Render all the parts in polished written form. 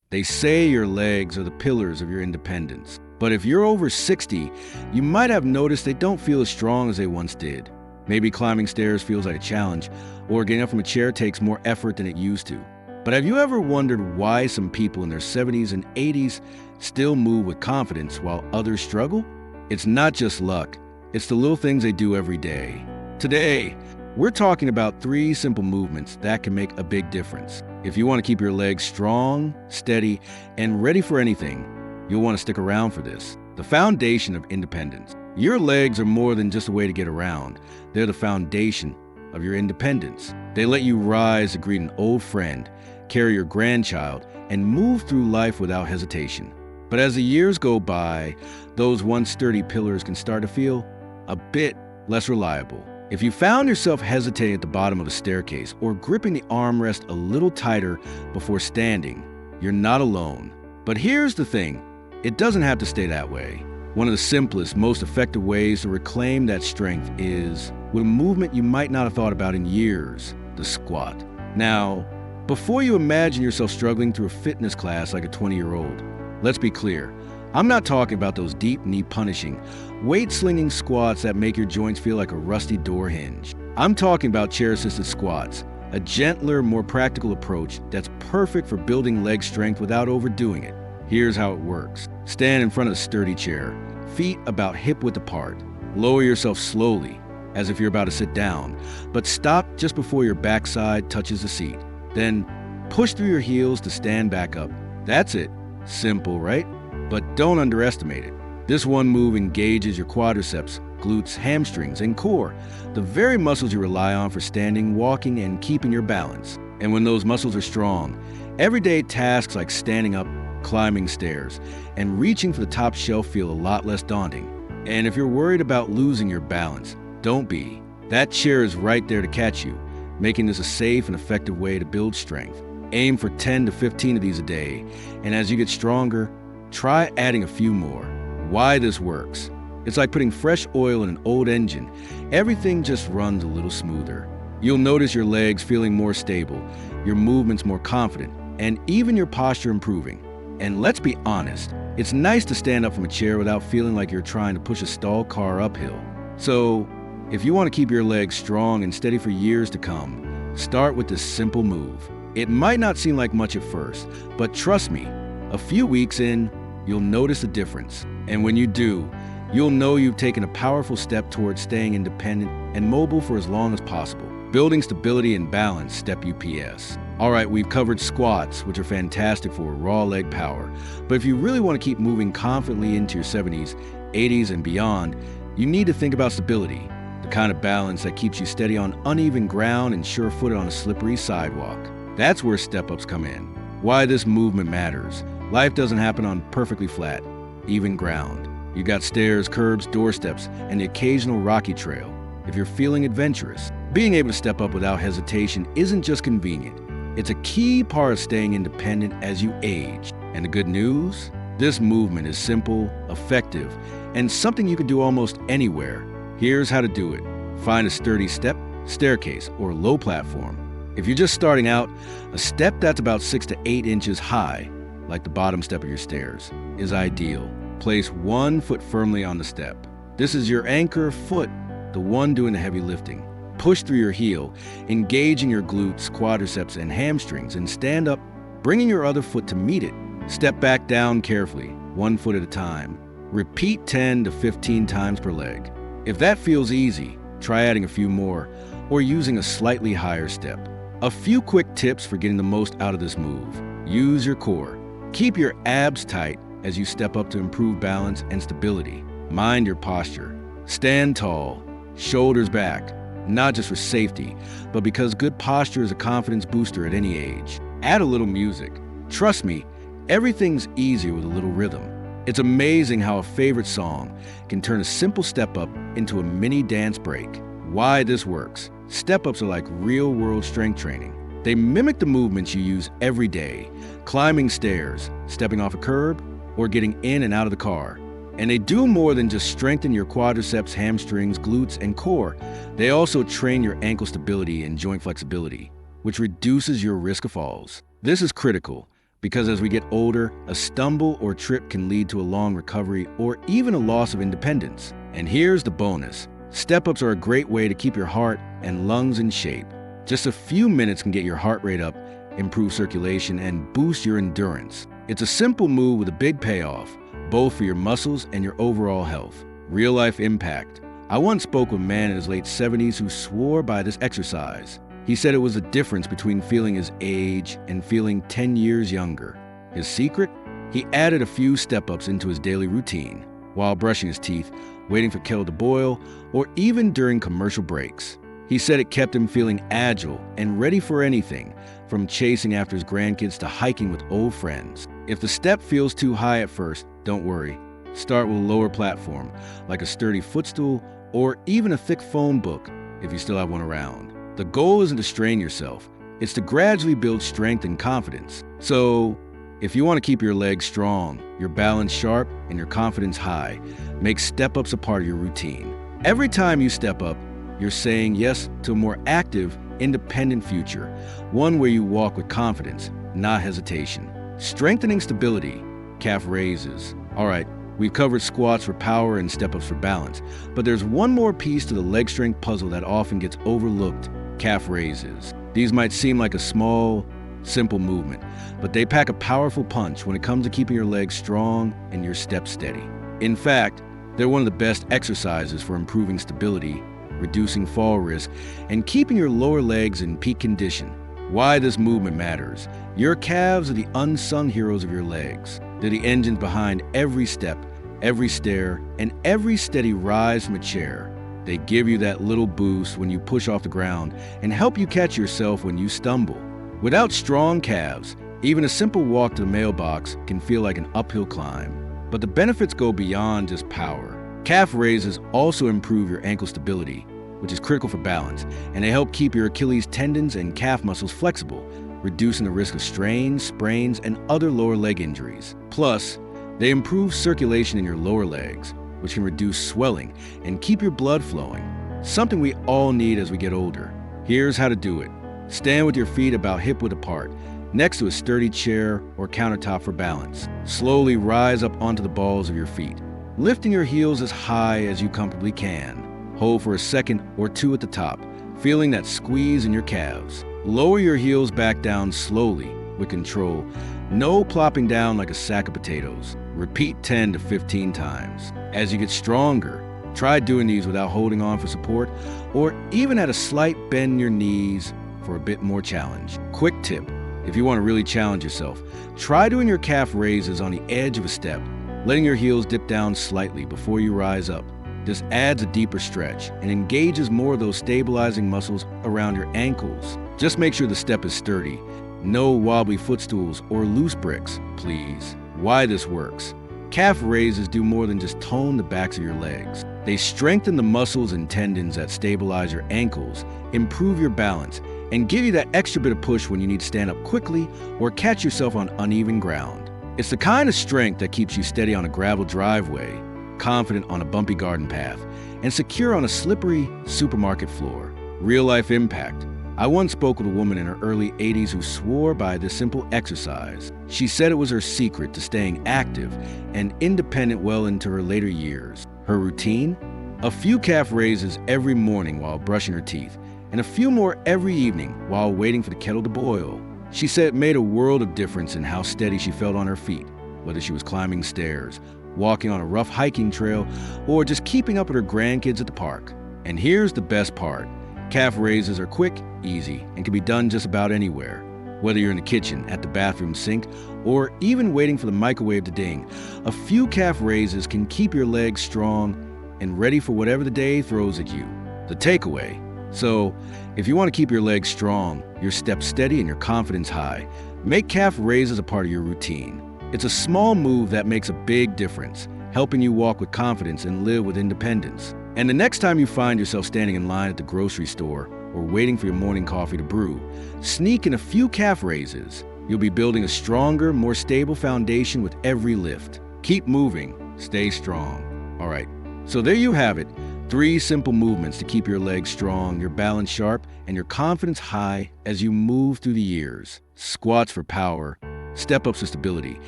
They say your legs are the pillars of your independence. But if you're over 60, you might have noticed they don't feel as strong as they once did. Maybe climbing stairs feels like a challenge, or getting up from a chair takes more effort than it used to. But have you ever wondered why some people in their 70s and 80s still move with confidence while others struggle? It's not just luck, it's the little things they do every day. Today, we're talking about 3 simple movements that can make a big difference. If you want to keep your legs strong, steady, and ready for anything, you'll want to stick around for this. The foundation of independence. Your legs are more than just a way to get around. They're the foundation of your independence. They let you rise to greet an old friend, carry your grandchild, and move through life without hesitation. But as the years go by, those once sturdy pillars can start to feel a bit less reliable. If you found yourself hesitating at the bottom of a staircase or gripping the armrest a little tighter before standing, you're not alone. But here's the thing, it doesn't have to stay that way. One of the simplest, most effective ways to reclaim that strength is with a movement you might not have thought about in years, the squat. Now, before you imagine yourself struggling through a fitness class like a 20-year-old, let's be clear. I'm not talking about those deep knee-punishing, weight-slinging squats that make your joints feel like a rusty door hinge. I'm talking about chair-assisted squats, a gentler, more practical approach that's perfect for building leg strength without overdoing it. Here's how it works. Stand in front of a sturdy chair, feet about hip-width apart. Lower yourself slowly, as if you're about to sit down, but stop just before your backside touches the seat. Then push through your heels to stand back up. That's it. Simple, right? But don't underestimate it. This one move engages your quadriceps, glutes, hamstrings, and core, the very muscles you rely on for standing, walking, and keeping your balance. And when those muscles are strong, everyday tasks like standing up, climbing stairs, and reaching for the top shelf feel a lot less daunting. And if you're worried about losing your balance, don't be. That chair is right there to catch you, making this a safe and effective way to build strength. Aim for 10 to 15 of these a day, and as you get stronger, try adding a few more. Why this works? It's like putting fresh oil in an old engine. Everything just runs a little smoother. You'll notice your legs feeling more stable, your movements more confident, and even your posture improving. And let's be honest, it's nice to stand up from a chair without feeling like you're trying to push a stalled car uphill. So, if you want to keep your legs strong and steady for years to come, start with this simple move. It might not seem like much at first, but trust me, a few weeks in, you'll notice a difference. And when you do, you'll know you've taken a powerful step towards staying independent and mobile for as long as possible. Building stability and balance, step UPS. All right, we've covered squats, which are fantastic for raw leg power. But if you really want to keep moving confidently into your 70s, 80s, and beyond, you need to think about stability, the kind of balance that keeps you steady on uneven ground and sure-footed on a slippery sidewalk. That's where step-ups come in. Why this movement matters. Life doesn't happen on perfectly flat, even ground. You got stairs, curbs, doorsteps, and the occasional rocky trail. If you're feeling adventurous, being able to step up without hesitation isn't just convenient. It's a key part of staying independent as you age. And the good news? This movement is simple, effective, and something you can do almost anywhere. Here's how to do it. Find a sturdy step, staircase, or low platform. If you're just starting out, a step that's about 6 to 8 inches high, like the bottom step of your stairs, is ideal. Place one foot firmly on the step. This is your anchor foot, the one doing the heavy lifting. Push through your heel, engaging your glutes, quadriceps, and hamstrings, and stand up, bringing your other foot to meet it. Step back down carefully, 1 foot at a time. Repeat 10 to 15 times per leg. If that feels easy, try adding a few more, or using a slightly higher step. A few quick tips for getting the most out of this move. Use your core. Keep your abs tight as you step up to improve balance and stability. Mind your posture. Stand tall, shoulders back, not just for safety, but because good posture is a confidence booster at any age. Add a little music. Trust me, everything's easier with a little rhythm. It's amazing how a favorite song can turn a simple step up into a mini dance break. Why this works. Step-ups are like real-world strength training. They mimic the movements you use every day, climbing stairs, stepping off a curb, or getting in and out of the car. And they do more than just strengthen your quadriceps, hamstrings, glutes, and core. They also train your ankle stability and joint flexibility, which reduces your risk of falls. This is critical. Because as we get older, a stumble or trip can lead to a long recovery or even a loss of independence. And here's the bonus. Step-ups are a great way to keep your heart and lungs in shape. Just a few minutes can get your heart rate up, improve circulation, and boost your endurance. It's a simple move with a big payoff, both for your muscles and your overall health. Real-life impact. I once spoke with a man in his late 70s who swore by this exercise. He said it was the difference between feeling his age and feeling 10 years younger. His secret? He added a few step-ups into his daily routine, while brushing his teeth, waiting for kettle to boil, or even during commercial breaks. He said it kept him feeling agile and ready for anything, from chasing after his grandkids to hiking with old friends. If the step feels too high at first, don't worry. Start with a lower platform, like a sturdy footstool or even a thick phone book, if you still have one around. The goal isn't to strain yourself, it's to gradually build strength and confidence. So, if you want to keep your legs strong, your balance sharp, and your confidence high, make step-ups a part of your routine. Every time you step up, you're saying yes to a more active, independent future, one where you walk with confidence, not hesitation. Strengthening stability, calf raises. All right, we've covered squats for power and step-ups for balance, but there's one more piece to the leg strength puzzle that often gets overlooked: calf raises. These might seem like a small, simple movement, but they pack a powerful punch when it comes to keeping your legs strong and your steps steady. In fact, they're one of the best exercises for improving stability, reducing fall risk, and keeping your lower legs in peak condition. Why this movement matters. Your calves are the unsung heroes of your legs. They're the engines behind every step, every stair, and every steady rise from a chair. They give you that little boost when you push off the ground and help you catch yourself when you stumble. Without strong calves, even a simple walk to the mailbox can feel like an uphill climb. But the benefits go beyond just power. Calf raises also improve your ankle stability, which is critical for balance, and they help keep your Achilles tendons and calf muscles flexible, reducing the risk of strains, sprains, and other lower leg injuries. Plus, they improve circulation in your lower legs, which can reduce swelling and keep your blood flowing, something we all need as we get older. Here's how to do it. Stand with your feet about hip-width apart, next to a sturdy chair or countertop for balance. Slowly rise up onto the balls of your feet, lifting your heels as high as you comfortably can. Hold for a second or two at the top, feeling that squeeze in your calves. Lower your heels back down slowly, with control. No plopping down like a sack of potatoes. Repeat 10 to 15 times. As you get stronger, try doing these without holding on for support, or even at a slight bend in your knees for a bit more challenge. Quick tip, if you want to really challenge yourself, try doing your calf raises on the edge of a step, letting your heels dip down slightly before you rise up. This adds a deeper stretch and engages more of those stabilizing muscles around your ankles. Just make sure the step is sturdy. No wobbly footstools or loose bricks, please. Why this works. Calf raises do more than just tone the backs of your legs. They strengthen the muscles and tendons that stabilize your ankles, improve your balance, and give you that extra bit of push when you need to stand up quickly or catch yourself on uneven ground. It's the kind of strength that keeps you steady on a gravel driveway, confident on a bumpy garden path, and secure on a slippery supermarket floor. Real-life impact. I once spoke with a woman in her early 80s who swore by this simple exercise. She said it was her secret to staying active and independent well into her later years. Her routine? A few calf raises every morning while brushing her teeth, and a few more every evening while waiting for the kettle to boil. She said it made a world of difference in how steady she felt on her feet, whether she was climbing stairs, walking on a rough hiking trail, or just keeping up with her grandkids at the park. And here's the best part. Calf raises are quick, easy, and can be done just about anywhere. Whether you're in the kitchen, at the bathroom sink, or even waiting for the microwave to ding, a few calf raises can keep your legs strong and ready for whatever the day throws at you. The takeaway. So, if you want to keep your legs strong, your steps steady, and your confidence high, make calf raises a part of your routine. It's a small move that makes a big difference, helping you walk with confidence and live with independence. And the next time you find yourself standing in line at the grocery store or waiting for your morning coffee to brew, sneak in a few calf raises. You'll be building a stronger, more stable foundation with every lift. Keep moving, stay strong. All right, so there you have it. 3 simple movements to keep your legs strong, your balance sharp, and your confidence high as you move through the years. Squats for power, step-ups for stability,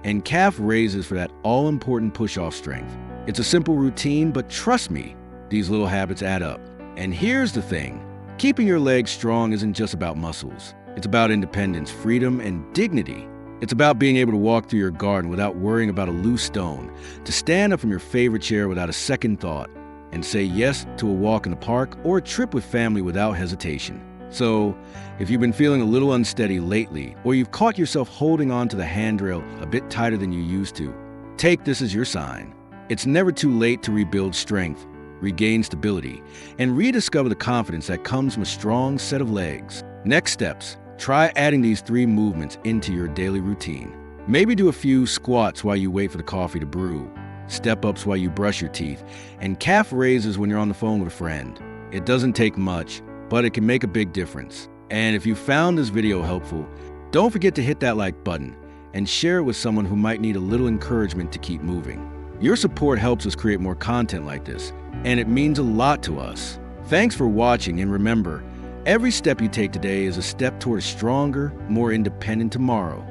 and calf raises for that all-important push-off strength. It's a simple routine, but trust me, these little habits add up. And here's the thing. Keeping your legs strong isn't just about muscles. It's about independence, freedom, and dignity. It's about being able to walk through your garden without worrying about a loose stone, to stand up from your favorite chair without a second thought, and say yes to a walk in the park or a trip with family without hesitation. So, if you've been feeling a little unsteady lately, or you've caught yourself holding on to the handrail a bit tighter than you used to, take this as your sign. It's never too late to rebuild strength, regain stability, and rediscover the confidence that comes from a strong set of legs. Next steps. Try adding these 3 movements into your daily routine. Maybe do a few squats while you wait for the coffee to brew, step-ups while you brush your teeth, and calf raises when you're on the phone with a friend. It doesn't take much, but it can make a big difference. And if you found this video helpful, don't forget to hit that like button and share it with someone who might need a little encouragement to keep moving. Your support helps us create more content like this, and it means a lot to us. Thanks for watching, and remember, every step you take today is a step toward a stronger, more independent tomorrow.